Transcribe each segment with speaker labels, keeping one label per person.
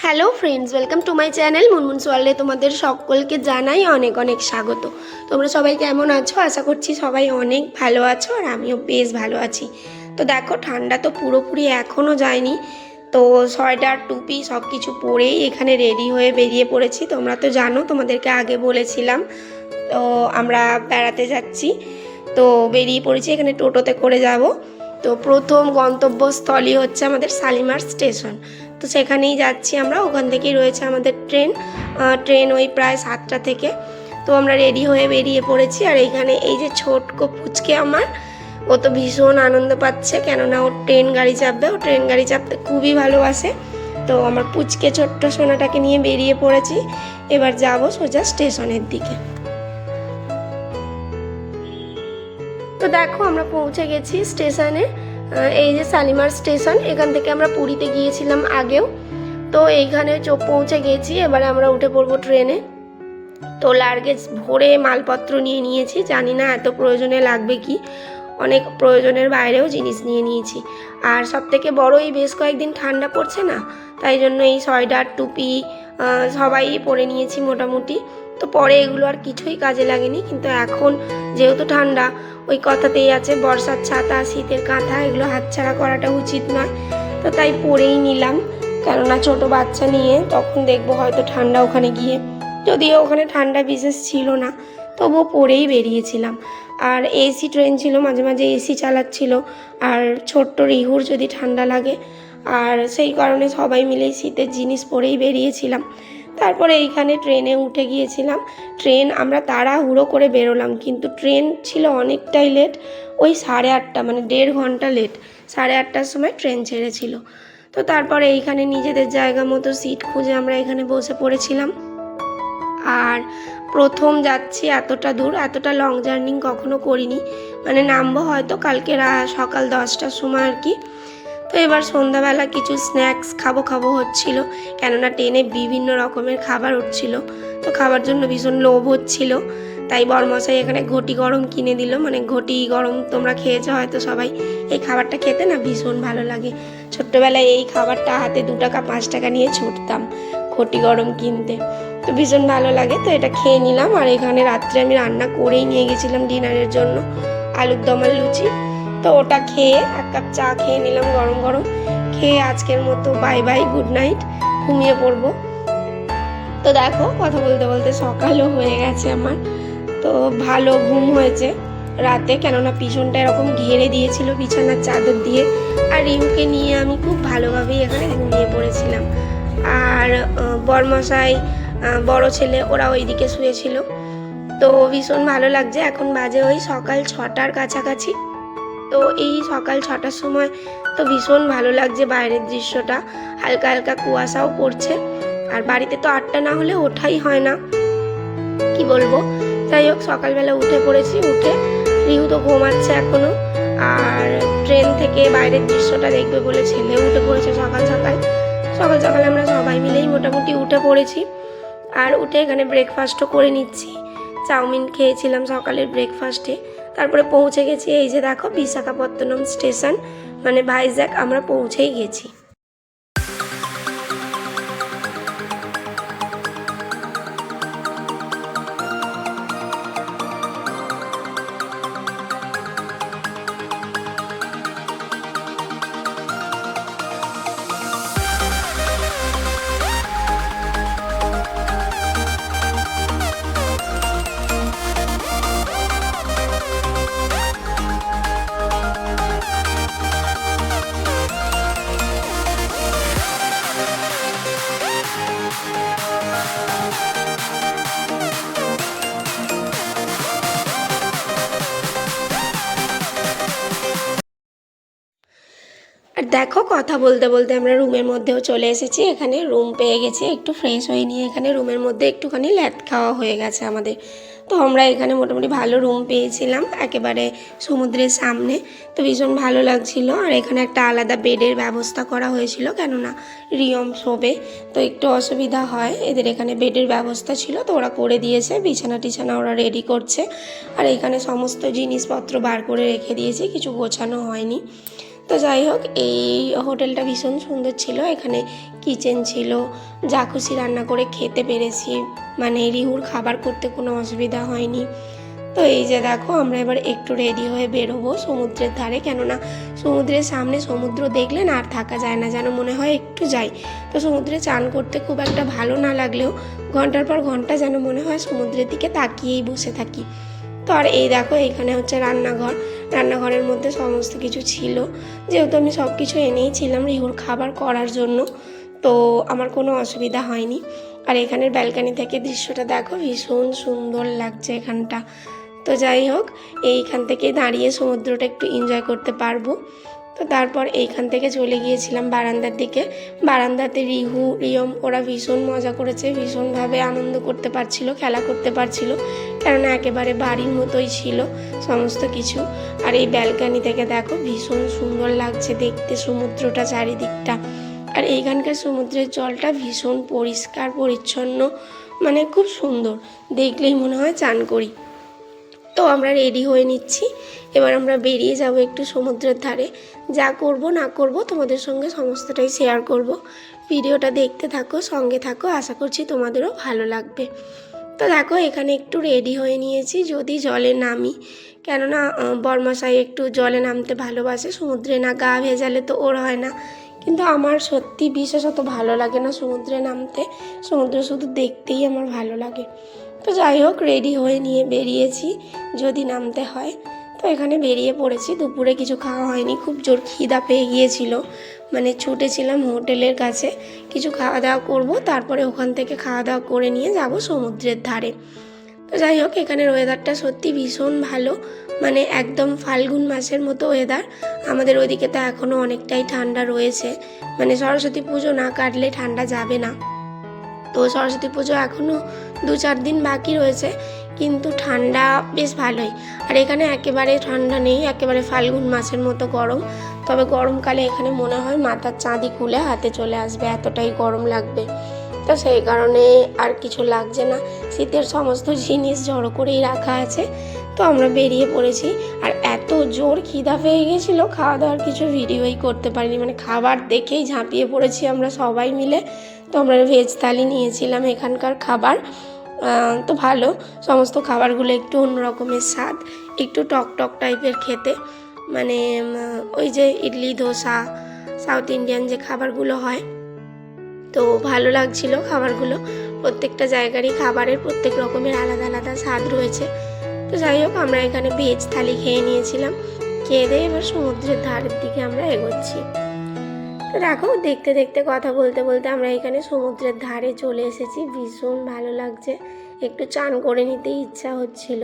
Speaker 1: Hello friends, welcome to my channel Munmun's ওয়ার্ল্ডে তোমাদের সকলকে জানাই অনেক অনেক স্বাগত। তোমরা সবাই কেমন আছো? আশা করছি সবাই অনেক ভালো আছো, আর আমিও বেশ ভালো আছি। তো দেখো, ঠান্ডা তো পুরোপুরি এখনও যায়নি। তো সোয়েটার টুপি সব কিছু পরেই এখানে রেডি হয়ে বেরিয়ে পড়েছি। তোমরা তো জানো, তোমাদেরকে আগে বলেছিলাম। তো আমরা বেড়াতে যাচ্ছি, তো বেরিয়ে পড়েছি। এখানে টোটোতে করে যাব। তো প্রথম গন্তব্যস্থলই হচ্ছে আমাদের শালিমার স্টেশন। তো সেখানেই যাচ্ছি আমরা। ওখান থেকেই রয়েছে আমাদের ট্রেন ওই প্রায় 7টা থেকে। তো আমরা রেডি হয়ে বেরিয়ে পড়েছি। আর এইখানে এই যে ছোটকো পুচকে আমার, ও তো ভীষণ আনন্দ পাচ্ছে, কেননা ও ট্রেন গাড়ি চাপবে। ও ট্রেন গাড়ি চাপতে খুবই ভালোবাসে। তো আমার পুচকে ছোট্ট সোনাটাকে নিয়ে বেরিয়ে পড়েছি। এবার যাব সোজা স্টেশনের দিকে। তো দেখো, আমরা পৌঁছে গেছি স্টেশনে। এই যে শালিমার স্টেশন, এখান থেকে আমরা পুরীতে গিয়েছিলাম আগেও। তো এইখানে পৌঁছে গেছি। এবারে আমরা উঠে পড়বো ট্রেনে। তো লাগেজ ভরে মালপত্র নিয়ে নিয়েছি, জানি না এত প্রয়োজনে লাগবে কি, অনেক প্রয়োজনের বাইরেও জিনিস নিয়ে নিয়েছি। আর সব থেকে বড়, এই বেশ কয়েকদিন ঠান্ডা পড়ছে না, তাই জন্য এই সোয়েটার টুপি সবাই পরে নিয়েছি মোটামুটি। তো পরে এগুলো আর কিছুই কাজে লাগেনি, কিন্তু এখন যেহেতু ঠান্ডা, ওই কথাতেই আছে, বর্ষার ছাতা শীতের কাঁথা এগুলো হাতছাড়া করাটা উচিত নয়। তো তাই পরেই নিলাম, কেননা ছোট বাচ্চা নিয়ে তখন দেখবো হয়তো ঠান্ডা ওখানে গিয়ে। যদিও ওখানে ঠান্ডা বিশেষ ছিল না, তবুও পরেই বেরিয়েছিলাম। আর এসি ট্রেন ছিল, মাঝে মাঝে এসি চালাচ্ছিল। আর ছোট্ট রিহুর যদি ঠান্ডা লাগে, আর সেই কারণে সবাই মিলেই শীতের জিনিস পরেই বেরিয়েছিলাম। তারপরে এইখানে ট্রেনে উঠে গিয়েছিলাম। ট্রেন আমরা তাড়াহুড়ো করে বেরোলাম, কিন্তু ট্রেন ছিল অনেকটাই লেট। ওই 8:30, মানে 1.5 ঘন্টা লেট। 8:30টার সময় ট্রেন ছেড়েছিল। তো তারপরে এইখানে নিজেদের জায়গা মতো সিট খুঁজে আমরা এখানে বসে পড়েছিলাম। আর প্রথম যাচ্ছি এতটা দূর, এতটা লং জার্নি কখনো করিনি। মানে নামবো হয়তো কালকে সকাল 10টার সময় আর কি। তো এবার সন্ধ্যাবেলা কিছু স্ন্যাক্স খাবো হচ্ছিল, কেননা ট্রেনে বিভিন্ন রকমের খাবার উঠছিল। তো খাবার জন্য ভীষণ লোভ হচ্ছিল, তাই বরমশাই এখানে ঘটি গরম কিনে দিল। মানে ঘটি গরম তোমরা খেয়েছো হয়তো সবাই। এই খাবারটা খেতে না ভীষণ ভালো লাগে। ছোট্টবেলায় এই খাবারটা হাতে 2 টাকা 5 টাকা নিয়ে ছুটতাম ঘটি গরম কিনতে। তো ভীষণ ভালো লাগে। তো এটা খেয়ে নিলাম। আর এখানে রাত্রে আমি রান্না করেই নিয়ে গেছিলাম ডিনারের জন্য আলুর দম আর লুচি। তো ওটা খেয়ে 1 কাপ চা খেয়ে নিলাম গরম গরম। খেয়ে আজকের মতো বাই বাই, গুড নাইট, ঘুমিয়ে পড়বো। তো দেখো, কথা বলতে বলতে সকালও হয়ে গেছে আমার। তো ভালো ঘুম হয়েছে রাতে, কেননা পিছনটা এরকম ঘিরে দিয়েছিল বিছানার চাদর দিয়ে। আর রিহুকে নিয়ে আমি খুব ভালোভাবেই এখানে ঘুমিয়ে পড়েছিলাম। আর বরমশাই, বড় ছেলে, ওরা ওইদিকে শুয়েছিল। তো ভীষণ ভালো লাগছে। এখন বাজে ওই সকাল 6টার কাছাকাছি। তো এই সকাল 6টার সময় তো ভীষণ ভালো লাগছে বাইরের দৃশ্যটা। হালকা হালকা কুয়াশাও পড়ছে। আর বাড়িতে তো 8টা না হলে ওঠাই হয় না, কি বলবো। যাই হোক, সকালবেলা উঠে পড়েছি। উঠে রিহু তো ঘুমাচ্ছে এখনো। আর ট্রেন থেকে বাইরের দৃশ্যটা দেখবে বলে ছেলে উঠে পড়েছে সকাল সকাল। সকাল সকাল আমরা সবাই মিলেই মোটামুটি উঠে পড়েছি। আর উঠে এখানে ব্রেকফাস্টও করে নিচ্ছি। চাউমিন খেয়েছিলাম সকালের ব্রেকফাস্টে। তারপরে পৌঁছে গেছি, এই যে দেখো, বিশাখাপত্তনম স্টেশন, মানে ভাইজ্যাক আমরা পৌঁছেই গেছি। আর দেখো, কথা বলতে বলতে আমরা রুমের মধ্যেও চলে এসেছি। এখানে রুম পেয়ে গেছি, একটু ফ্রেশ হয়ে নিয়ে এখানে রুমের মধ্যে একটুখানি ল্যাদ খাওয়া হয়ে গেছে আমাদের। তো আমরা এখানে মোটামুটি ভালো রুম পেয়েছিলাম, একেবারে সমুদ্রের সামনে। তো ভীষণ ভালো লাগছিল। আর এখানে একটা আলাদা বেডের ব্যবস্থা করা হয়েছিল, কেননা রিয়ম শোবে, তো একটু অসুবিধা হয়। এদের এখানে বেডের ব্যবস্থা ছিল, তো ওরা করে দিয়েছে। বিছানা টিছানা ওরা রেডি করছে। আর এখানে সমস্ত জিনিসপত্র বার করে রেখে দিয়েছে, কিছু গোছানো হয়নি। তো যাই হোক, এই হোটেলটা ভীষণ সুন্দর ছিল। এখানে কিচেন ছিল, যা খুশি রান্না করে খেতে পেরেছি, মানে রিহুর খাবার করতে কোনো অসুবিধা হয়নি। তো এই যে দেখো, আমরা এবার একটু রেডি হয়ে বেরোবো সমুদ্রের ধারে, কেননা সমুদ্রের সামনে সমুদ্র দেখলে না আর থাকা যায় না, যেন মনে হয় একটু যাই। তো সমুদ্রে চান করতে খুব একটা ভালো না লাগলেও ঘন্টার পর ঘন্টা যেন মনে হয় সমুদ্রের দিকে তাকিয়েই বসে থাকি। তো আর এই দেখো, এইখানে হচ্ছে রান্নাঘরের মধ্যে সমস্ত কিছু ছিল, যেহেতু আমি সব কিছু এনেইছিলাম রিহুর খাবার করার জন্য, তো আমার কোনো অসুবিধা হয়নি। আর এখানের ব্যালকানি থেকে দৃশ্যটা দেখো, ভীষণ সুন্দর লাগছে এখানটা। তো যাই হোক, এইখান থেকে দাঁড়িয়ে সমুদ্রটা একটু এনজয় করতে পারবো। তো তারপর এইখান থেকে চলে গিয়েছিলাম বারান্দার দিকে। বারান্দাতে রিহু, রিয়ম ওরা ভীষণ মজা করেছে, ভীষণভাবে আনন্দ করতে পারছিল, খেলা করতে পারছিল, কেননা একেবারে বাড়ির মতোই ছিল সমস্ত কিছু। আর এই ব্যালকানি থেকে দেখো, ভীষণ সুন্দর লাগছে দেখতে সমুদ্রটা, চারিদিকটা। আর এইখানকার সমুদ্রের জলটা ভীষণ পরিষ্কার পরিচ্ছন্ন, মানে খুব সুন্দর, দেখলেই মনে হয় চান করি। তো আমরা রেডি হয়ে নিচ্ছি, এবার আমরা বেরিয়ে যাব একটু সমুদ্রের ধারে। যা করব না করব তোমাদের সঙ্গে সমস্তটাই শেয়ার করব। ভিডিওটা দেখতে থাকো, সঙ্গে থাকো, আশা করছি তোমাদেরও ভালো লাগবে। তো দেখো, এখানে একটু রেডি হয়ে নিয়েছি, যদি জলে নামি, কেননা বরমাশাই একটু জলে নামতে ভালোবাসে, সমুদ্রে না গা ভেজালে তো ওর হয় না। কিন্তু আমার সত্যি বিশেষত ভালো লাগে না সমুদ্রে নামতে, সমুদ্র শুধু দেখতেই আমার ভালো লাগে। তো যাই হোক, রেডি হয়ে নিয়ে বেরিয়েছি যদি নামতে হয়। তো এখানে বেরিয়ে পড়েছি, দুপুরে কিছু খাওয়া হয়নি, খুব জোর খিদা পেয়ে গিয়েছিল, মানে ছুটেছিলাম হোটেলের কাছে, কিছু খাওয়া দাওয়া করব, তারপরে ওখান থেকে খাওয়া দাওয়া করে নিয়ে যাব সমুদ্রের ধারে। তো যাই হোক, এখানের ওয়েদারটা সত্যি ভীষণ ভালো, মানে একদম ফাল্গুন মাসের মতো ওয়েদার। আমাদের ওইদিকে তো এখনও অনেকটাই ঠান্ডা রয়েছে, মানে সরস্বতী পুজো না কাটলে ঠান্ডা যাবে না। তো সরস্বতী পুজো এখনও 2-4 দিন বাকি রয়েছে, কিন্তু ঠান্ডা বেশ ভালোই। আর এখানে একেবারে ঠান্ডা নেই, একেবারে ফাল্গুন মাসের মতো গরম। তবে গরমকালে এখানে মনে হয় মাথার চাঁদি খুলে হাতে চলে আসবে, এতটাই গরম লাগবে। তো সেই কারণে আর কিছু লাগছে না, শীতের সমস্ত জিনিস জড়ো করেই রাখা আছে। তো আমরা বেরিয়ে পড়েছি, আর এত জোর খিদা পেয়ে গেছিলো, খাওয়া দাওয়ার কিছু ভিডিওই করতে পারিনি, মানে খাবার দেখেই ঝাঁপিয়ে পড়েছি আমরা সবাই মিলে। তো আমরা ভেজ থালি নিয়েছিলাম এখানকার খাবার, তো ভালো, সমস্ত খাবারগুলো একটু অন্যরকমের স্বাদ, একটু টক টক টাইপের খেতে, মানে ওই যে ইডলি, ধোসা, সাউথ ইন্ডিয়ান যে খাবারগুলো হয়, তো ভালো লাগছিল খাবারগুলো। প্রত্যেকটা জায়গারই খাবারের প্রত্যেক রকমের আলাদা আলাদা স্বাদ রয়েছে। তো যাই হোক, আমরা এখানে ভেজ থালি খেয়ে নিয়েছিলাম, খেয়ে দিয়ে এবার সমুদ্রের ধারের দিকে আমরা এগোচ্ছি। তো দেখো, দেখতে দেখতে কথা বলতে বলতে আমরা এখানে সমুদ্রের ধারে চলে এসেছি, ভীষণ ভালো লাগছে। একটু চান করে নিতে ইচ্ছা হচ্ছিল,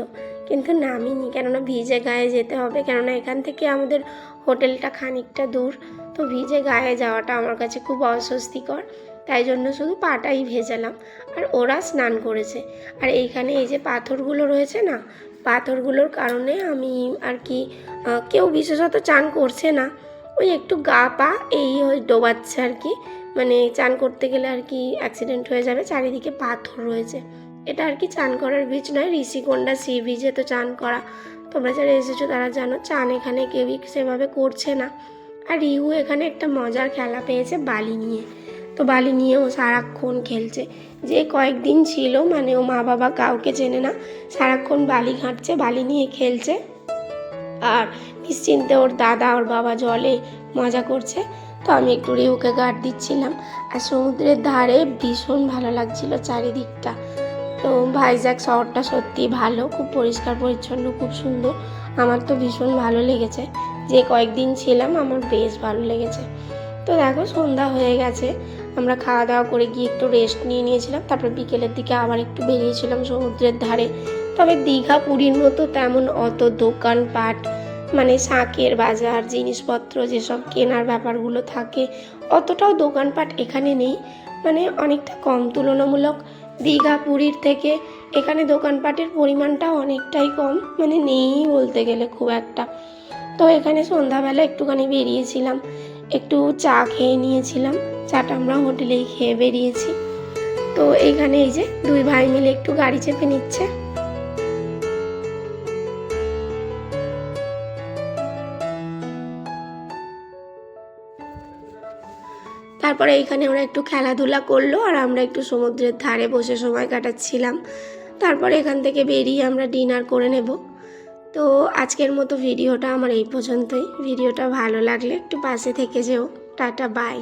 Speaker 1: কিন্তু নামিনি, কেননা ভিজে গায়ে যেতে হবে, কেননা এখান থেকে আমাদের হোটেলটা খানিকটা দূর। তো ভিজে গায়ে যাওয়াটা আমার কাছে খুব অস্বস্তিকর, তাই জন্য শুধু পাটাই ভেজালাম। আর ওরা স্নান করেছে, আর এইখানে এই যে পাথরগুলো রয়েছে না, পাথরগুলোর কারণে আমি আর কি, কেউ বিশেষত চান করছে না, ওই একটু গা পা এই ডোবাচ্ছে আর কি, মানে চান করতে গেলে আর কি অ্যাক্সিডেন্ট হয়ে যাবে, চারিদিকে পাথর রয়েছে। এটা আর কি চান করার বীজ নয়, ঋষিকোন্ডা সি বিচে তো চান করা, তোমরা যারা এসেছো তারা জানো, চান এখানে কেউই সেভাবে করছে না। আর রিহু এখানে একটা মজার খেলা পেয়েছে বালি নিয়ে, তো বালি নিয়ে ও সারাক্ষণ খেলছে। যে কয়েকদিন ছিল, মানে ও মা বাবা কাউকে চেনে না, সারাক্ষণ বালি ঘাঁটছে, বালি নিয়ে খেলছে, আর নিশ্চিন্তে ওর দাদা ওর বাবা জলে মজা করছে। তো আমি একটু রিহুকে গার্ড দিচ্ছিলাম, আর সমুদ্রের ধারে ভীষণ ভালো লাগছিল চারিদিকটা। তো ভাইজ্যাক শহরটা সত্যি ভালো, খুব পরিষ্কার পরিচ্ছন্ন, খুব সুন্দর, আমার তো ভীষণ ভালো লেগেছে, যে কয়েকদিন ছিলাম আমার বেশ ভালো লেগেছে। তো দেখো, সন্ধ্যা হয়ে গেছে, আমরা খাওয়া দাওয়া করে গিয়ে একটু রেস্ট নিয়ে নিয়েছিলাম, তারপর বিকেলের দিকে আবার একটু বেরিয়েছিলাম সমুদ্রের ধারে। তবে দীঘা পুরীর মতো তেমন অত দোকানপাট, মানে শাঁখের বাজার, জিনিসপত্র যেসব কেনার ব্যাপারগুলো থাকে, অতটাও দোকানপাট এখানে নেই, মানে অনেকটা কম, তুলনামূলক দীঘা পুরীর থেকে এখানে দোকানপাটের পরিমাণটা অনেকটাই কম, মানে নেই বলতে গেলে খুব একটা। তো এখানে সন্ধ্যাবেলা একটুখানি বেরিয়েছিলাম, একটু চা খেয়ে নিয়েছিলাম, চাটা আমরা হোটেলেই খেয়ে বেরিয়েছি। তো এইখানে এই যে দুই ভাই মিলে একটু গাড়ি চেপে নিচ্ছে। তারপরে এইখানে ওরা একটু খেলাধুলা করলো আর আমরা একটু সমুদ্রের ধারে বসে সময় কাটাচ্ছিলাম। তারপরে এখান থেকে বেরিয়ে আমরা ডিনার করে নেব। তো আজকের মতো ভিডিওটা আমার এই পর্যন্তই। ভিডিওটা ভালো লাগলে একটু পাশে থেকে যেও। টাটা, বাই।